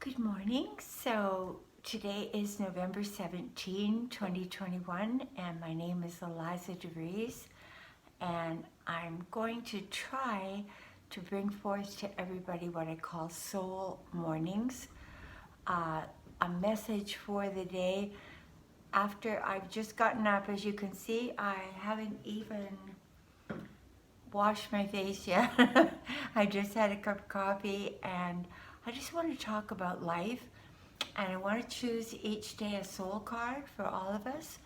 Good morning. So today is November 17, 2021, and my name is Eliza DeVries, and I'm going to try to bring forth to everybody what I call Soul Mornings, a message for the day. After I've just gotten up, as you can see, I haven't even washed my face yet. I just had a cup of coffee, and I just want to talk about life. And I want to choose each day a soul card for all of us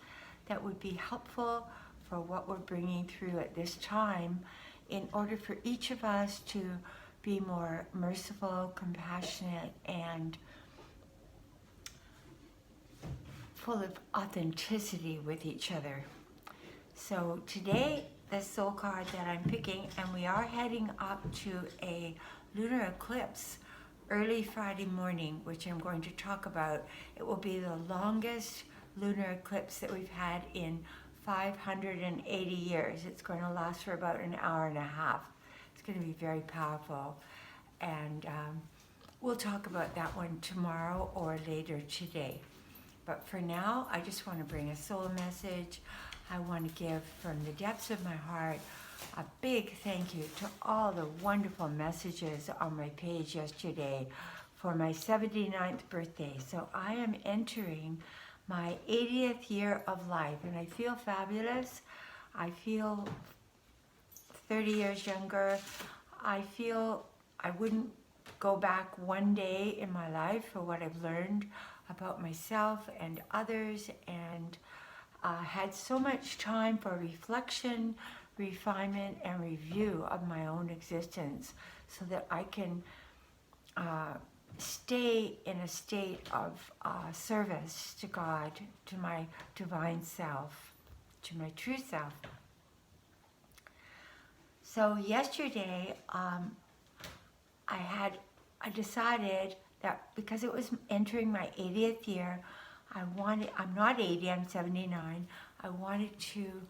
that would be helpful for what we're bringing through at this time in order for each of us to be more merciful, compassionate, and full of authenticity with each other. So today, the soul card that I'm picking, and we are heading up to a lunar eclipse early Friday morning, which I'm going to talk about. It will be the longest lunar eclipse that we've had in 580 years. It's going to last for about an hour and a half. It's going to be very powerful. And we'll talk about that one tomorrow or later today. But for now, I just want to bring a soul message. I want to give from the depths of my heart a big thank you to all the wonderful messages on my page yesterday for my 79th birthday. So I am entering my 80th year of life, and I feel fabulous. I feel 30 years younger. I feel I wouldn't go back one day in my life for what I've learned about myself and others, and had so much time for reflection, refinement, and review of my own existence so that I can stay in a state of service to God, to my divine self, to my true self. So yesterday, I decided that because it was entering my 80th year, I'm not 80, I'm 79, I wanted to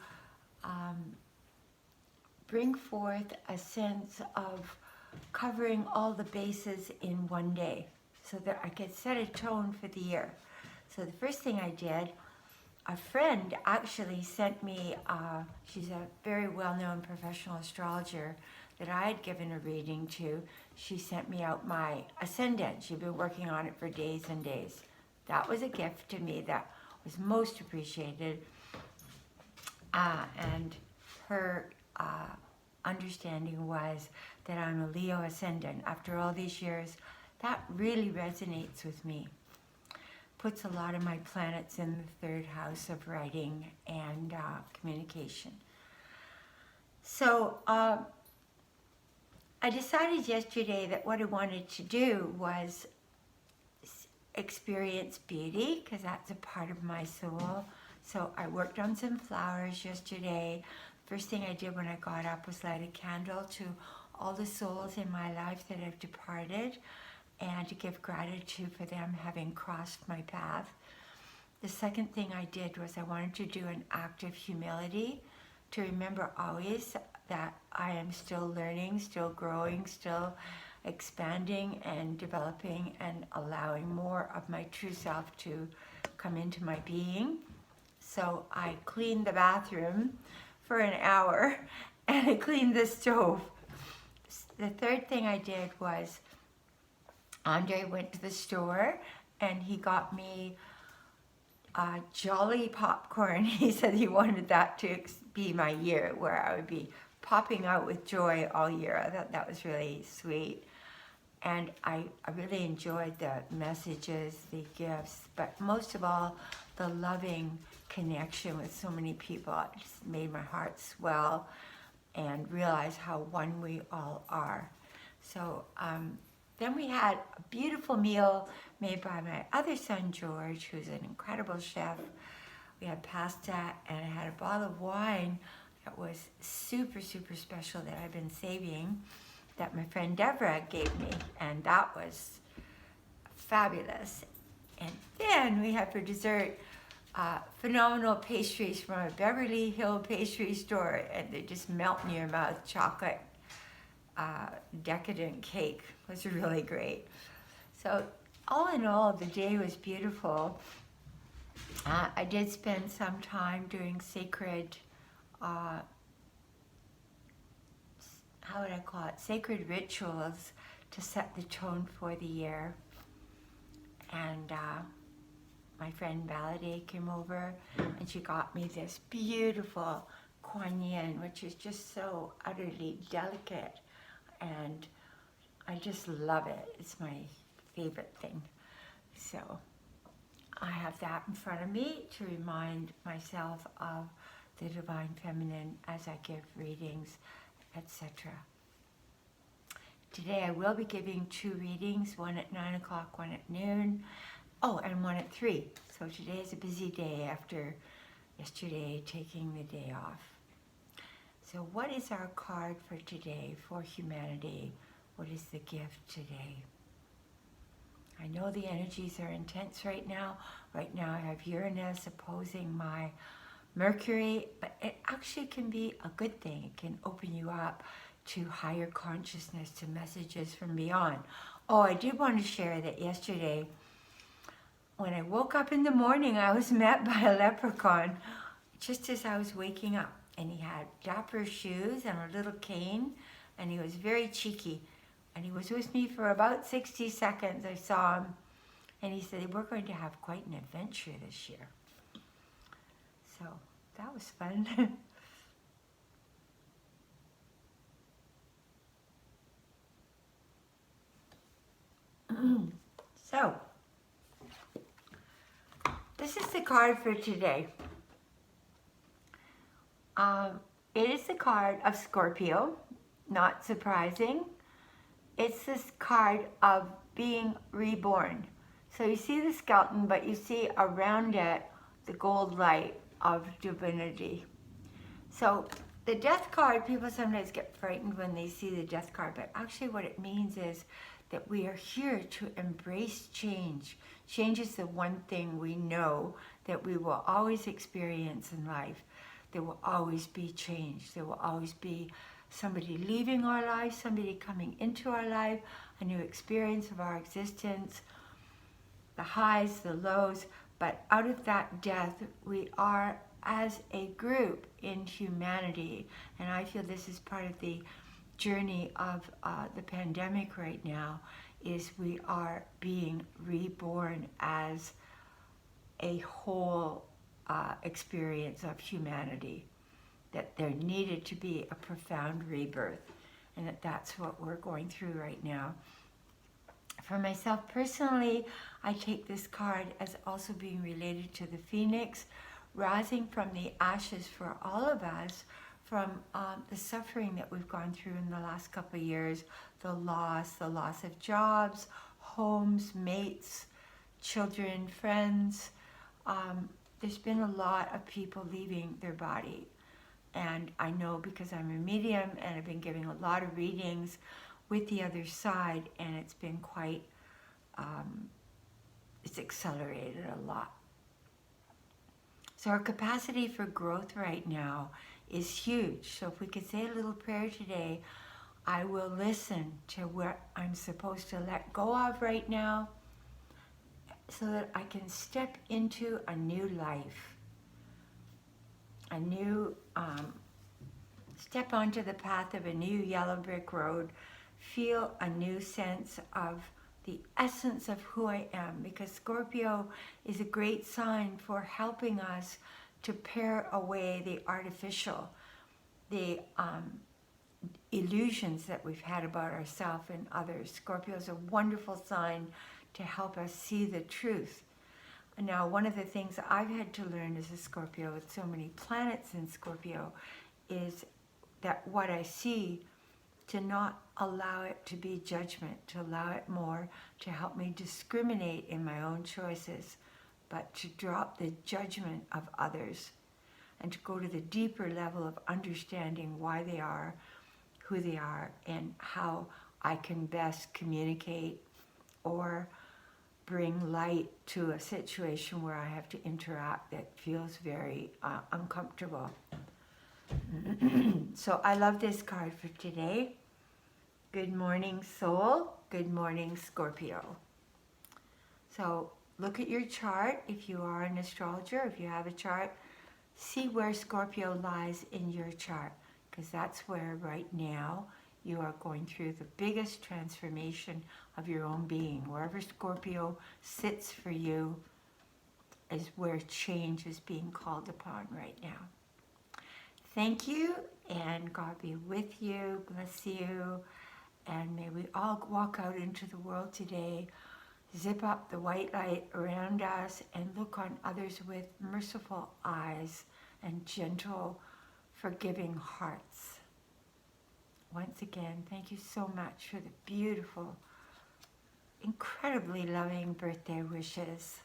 bring forth a sense of covering all the bases in one day so that I could set a tone for the year. So the first thing I did, a friend actually sent me, she's a very well-known professional astrologer that I had given a reading to. She sent me out my ascendant. She'd been working on it for days and days. That was a gift to me that was most appreciated. And her understanding was that I'm a Leo ascendant. After all these years, that really resonates with me. Puts a lot of my planets in the third house of writing and communication. So I decided yesterday that what I wanted to do was experience beauty, because that's a part of my soul. So I worked on some flowers yesterday. First thing I did when I got up was light a candle to all the souls in my life that have departed and to give gratitude for them having crossed my path. The second thing I did was I wanted to do an act of humility to remember always that I am still learning, still growing, still expanding and developing and allowing more of my true self to come into my being. So I cleaned the bathroom for an hour and I cleaned the stove. The third thing I did was Andre went to the store and he got me Jolly popcorn. He said he wanted that to be my year where I would be popping out with joy all year. I thought that was really sweet. And I really enjoyed the messages, the gifts, but most of all, the loving connection with so many people. It just made my heart swell and realize how one we all are. So then we had a beautiful meal made by my other son, George, who's an incredible chef. We had pasta and I had a bottle of wine that was super, super special that I've been saving that my friend Deborah gave me, and that was fabulous. And then we had for dessert phenomenal pastries from a Beverly Hill pastry store, and they just melt in your mouth. Chocolate decadent cake was really great. So all in all, the day was beautiful. I did spend some time doing sacred, how would I call it, sacred rituals to set the tone for the year. And my friend Valade came over and she got me this beautiful Kuan Yin, which is just so utterly delicate. And I just love it. It's my favorite thing. So I have that in front of me to remind myself of the Divine Feminine as I give readings, etc. Today I will be giving 2 readings, one at 9 o'clock, one at noon. Oh, and one at 3. So today is a busy day after yesterday taking the day off. So what is our card for today, for humanity? What is the gift today? I know the energies are intense right now. Right now I have Uranus opposing my Mercury, but it actually can be a good thing. It can open you up to higher consciousness, to messages from beyond. Oh, I did want to share that yesterday, when I woke up in the morning, I was met by a leprechaun just as I was waking up. And he had dapper shoes and a little cane, and he was very cheeky. And he was with me for about 60 seconds. I saw him, and he said, we're going to have quite an adventure this year. So that was fun. So, this is the card for today. It is the card of Scorpio, not surprising. It's this card of being reborn. So you see the skeleton, but you see around it the gold light of divinity. So the death card, people sometimes get frightened when they see the death card, but actually what it means is that we are here to embrace change. Change is the one thing we know that we will always experience in life. There will always be change. There will always be somebody leaving our life, somebody coming into our life, a new experience of our existence, the highs, the lows, but out of that death, we are as a group in humanity, and I feel this is part of the journey of the pandemic right now, is we are being reborn as a whole experience of humanity, that there needed to be a profound rebirth, and that's what we're going through right now. For myself personally, I take this card as also being related to the phoenix, rising from the ashes for all of us, from the suffering that we've gone through in the last couple of years, the loss of jobs, homes, mates, children, friends. There's been a lot of people leaving their body. And I know because I'm a medium and I've been giving a lot of readings with the other side, and it's been quite, it's accelerated a lot. So our capacity for growth right now is huge. So if we could say a little prayer today, I will listen to what I'm supposed to let go of right now so that I can step into a new life, a new, step onto the path of a new yellow brick road, feel a new sense of the essence of who I am, because Scorpio is a great sign for helping us to pare away the artificial, the illusions that we've had about ourselves and others. Scorpio is a wonderful sign to help us see the truth. Now, one of the things I've had to learn as a Scorpio, with so many planets in Scorpio, is that what I see, to not allow it to be judgment, to allow it more to help me discriminate in my own choices, but to drop the judgment of others and to go to the deeper level of understanding why they are who they are and how I can best communicate or bring light to a situation where I have to interact that feels very uncomfortable. So I love this card for today. Good morning, Soul. Good morning, Scorpio. So look at your chart if you are an astrologer, if you have a chart, see where Scorpio lies in your chart, because that's where right now you are going through the biggest transformation of your own being. Wherever Scorpio sits for you is where change is being called upon right now. Thank you, and God be with you, bless you, and may we all walk out into the world today, zip up the white light around us, and look on others with merciful eyes and gentle, forgiving hearts. Once again, thank you so much for the beautiful, incredibly loving birthday wishes.